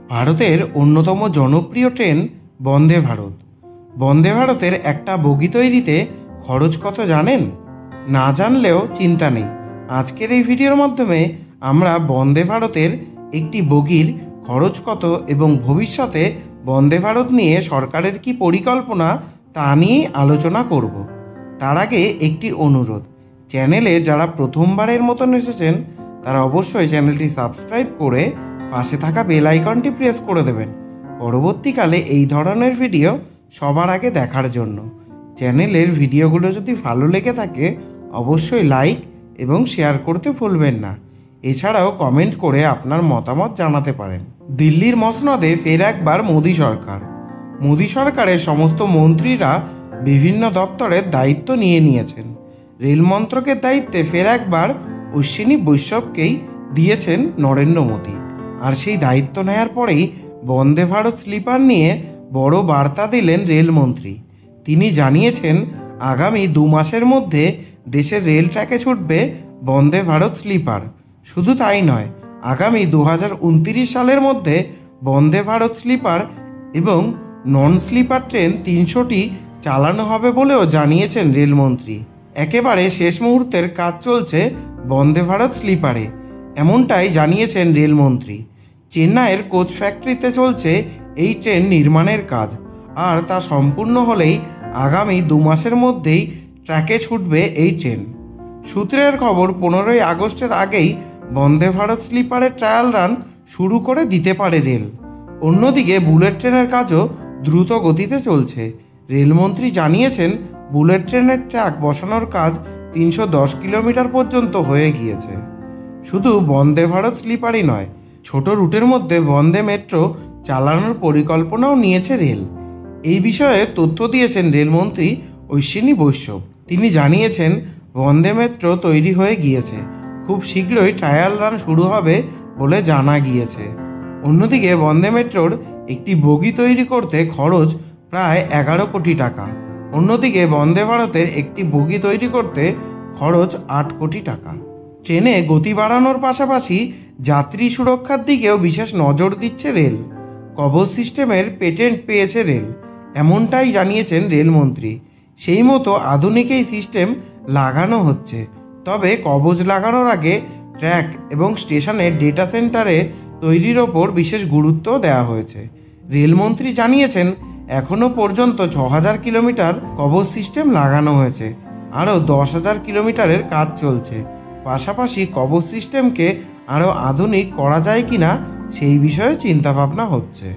ভারতের অন্যতম জনপ্রিয় ট্রেন বন্দে ভারত। বন্দে ভারতের একটা বগি তৈরিতে খরচ কত জানেন? না জানলেও চিন্তা নেই, আজকের এই ভিডিওর মাধ্যমে আমরা বন্দে ভারতের একটি বগির খরচ কত এবং ভবিষ্যতে বন্দে ভারত নিয়ে সরকারের কি পরিকল্পনা তা নিয়ে আলোচনা করব। তার আগে একটি অনুরোধ, চ্যানেলে যারা প্রথমবারের মতন এসেছেন তারা অবশ্যই চ্যানেলটি সাবস্ক্রাইব করে পাশে থাকা বেল আইকনটি প্রেস করে দেবেন পরবর্তীকালে এই ধরনের ভিডিও সবার আগে দেখার জন্য। চ্যানেলের ভিডিওগুলো যদি ভালো লেগে থাকে অবশ্যই লাইক এবং শেয়ার করতে ভুলবেন না। এছাড়াও কমেন্ট করে আপনার মতামত জানাতে পারেন। দিল্লির মসনদে ফের একবার মোদী সরকার। মোদী সরকারের সমস্ত মন্ত্রীরা বিভিন্ন দপ্তরের দায়িত্ব নিয়ে নিয়েছেন। রেল মন্ত্রকের দায়িত্বে ফের একবার অশ্বিনী বৈষ্ণবকেই দিয়েছেন নরেন্দ্র মোদী। আর সেই দায়িত্ব নেয়ার পরেই বন্দে ভারত স্লিপার নিয়ে বড় বার্তা দিলেন রেলমন্ত্রী। তিনি জানিয়েছেন আগামী 2 মাসের মধ্যে দেশের রেল ট্র্যাকে ছুটবে বন্দে ভারত স্লিপার। শুধু তাই নয়, আগামী 2029 সালের মধ্যে বন্দে ভারত স্লিপার এবং নন স্লিপার ট্রেন 300টি চালানো হবে বলেও জানিয়েছেন রেলমন্ত্রী। একেবারে শেষ মুহূর্তের কাজ চলছে বন্দে ভারত স্লিপারে, এমনটাই জানিয়েছেন রেলমন্ত্রী। চেন্নাইয়ের কোচ ফ্যাক্টরিতে চলছে এই ট্রেন নির্মাণের কাজ, আর তা সম্পূর্ণ হলেই আগামী 2 মাসের মধ্যেই ট্র্যাকে ছুটবে এই ট্রেন। সূত্রের খবর 15ই আগস্টের আগেই বন্দে ভারত স্লিপারের ট্রায়াল রান শুরু করে দিতে পারে রেল। অন্যদিকে বুলেট ট্রেনের কাজও দ্রুত গতিতে চলছে। রেলমন্ত্রী জানিয়েছেন বুলেট ট্রেনের ট্র্যাক বসানোর কাজ 310 কিলোমিটার পর্যন্ত হয়ে গিয়েছে। শুধু বন্দে ভারত স্লিপারই নয়, ছোট রুটের মধ্যে বন্দে মেট্রো চালানোর পরিকল্পনাও নিয়েছে রেল। এই বিষয়ে তথ্য দিয়েছেন রেলমন্ত্রী অশ্বিনী বৈষ্ণব। তিনি জানিয়েছেন বন্দে মেট্রো তৈরি হয়ে গিয়েছে, খুব শীঘ্রই ট্রায়াল রান শুরু হবে বলে জানা গিয়েছে। অন্যদিকে বন্দে মেট্রোর একটি বগি তৈরি করতে খরচ প্রায় 11 কোটি টাকা। অন্যদিকে বন্দে ভারতের একটি বগি তৈরি করতে খরচ 8 কোটি টাকা। ট্রেনে গতি বাড়ানোর পাশাপাশি যাত্রী সুরক্ষার দিকেও বিশেষ নজর দিচ্ছে রেল। কবচ সিস্টেমের পেটেন্ট পেয়েছে রেল, এমনটাই জানিয়েছেন রেলমন্ত্রী। সেই মতো আধুনিক এই সিস্টেম লাগানো হচ্ছে। তবে কবচ লাগানোর আগে ট্র্যাক এবং স্টেশনের ডেটা সেন্টারে তৈরির ওপর বিশেষ গুরুত্ব দেওয়া হয়েছে। রেলমন্ত্রী জানিয়েছেন এখনও পর্যন্ত 6000 কিলোমিটার কবচ সিস্টেম লাগানো হয়েছে, আরও 10,000 কিলোমিটারের কাজ চলছে। পাশাপাশি কবচ সিস্টেমকে আরও আধুনিক করা যায় কিনা সেই বিষয়ে চিন্তাভাবনা হচ্ছে।